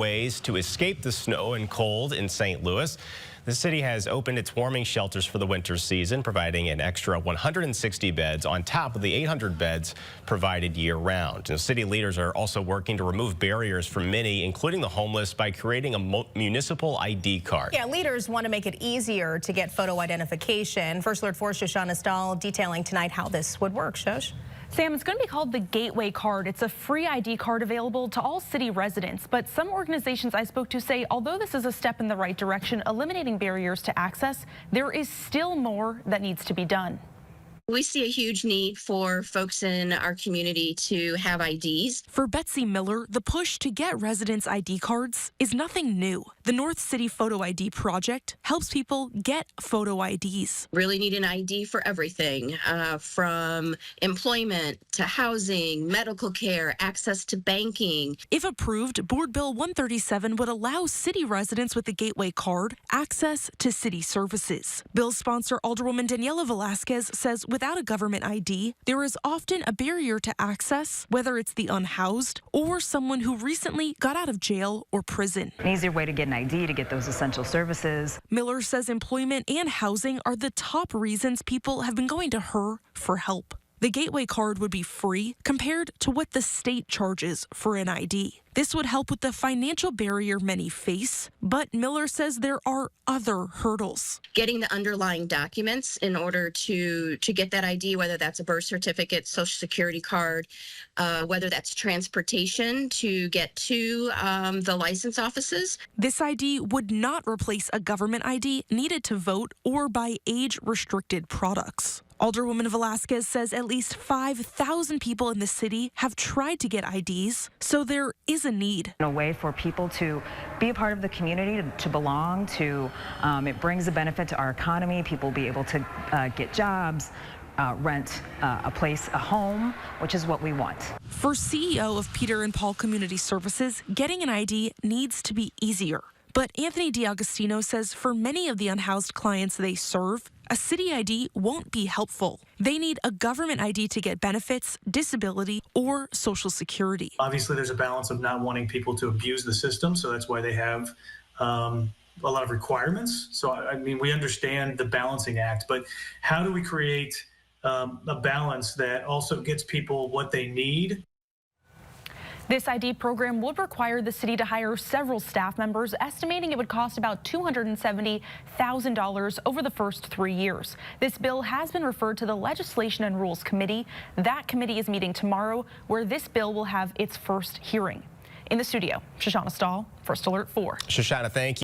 ways to escape the snow and cold in St. Louis. The city has opened its warming shelters for the winter season, providing an extra 160 beds on top of the 800 beds provided year-round. City leaders are also working to remove barriers for many, including the homeless, by creating a municipal ID card. Yeah, leaders want to make it easier to get photo identification. First Alert 4's Shoshana Stahl detailing tonight how this would work. Shosh? Sam, it's going to be called the Gateway Card. It's a free ID card available to all city residents. But some organizations I spoke to say, although this is a step in the right direction, eliminating barriers to access, there is still more that needs to be done. We see a huge need for folks in our community to have IDs. For Betsy Miller, the push to get residents' ID cards is nothing new. The North City Photo ID Project helps people get photo IDs. Really need an ID for everything, from employment to housing, medical care, access to banking. If approved, Board Bill 137 would allow city residents with the Gateway Card access to city services. Bill's sponsor, Alderwoman Daniela Velasquez, says without a government ID, there is often a barrier to access, whether it's the unhoused or someone who recently got out of jail or prison. An easier way to get an ID to get those essential services. Miller says employment and housing are the top reasons people have been going to her for help. The Gateway Card would be free compared to what the state charges for an ID. This would help with the financial barrier many face, but Miller says there are other hurdles. Getting the underlying documents in order to get that ID, whether that's a birth certificate, social security card, whether that's transportation to get to the license offices. This ID would not replace a government ID needed to vote or buy age-restricted products. Alderwoman Velasquez says at least 5,000 people in the city have tried to get IDs, so there is a need. A way for people to be a part of the community, to belong, it brings a benefit to our economy. People will be able to get jobs, rent a place, a home, which is what we want. For CEO of Peter and Paul Community Services, getting an ID needs to be easier. But Anthony D'Agostino says for many of the unhoused clients they serve, a city ID won't be helpful. They need a government ID to get benefits, disability, or Social Security. Obviously, there's a balance of not wanting people to abuse the system, so that's why they have a lot of requirements. So, I mean, we understand the balancing act, but how do we create a balance that also gets people what they need? This ID program would require the city to hire several staff members, estimating it would cost about $270,000 over the first 3 years. This bill has been referred to the Legislation and Rules Committee. That committee is meeting tomorrow, where this bill will have its first hearing. In the studio, Shoshana Stahl, First Alert 4. Shoshana, thank you.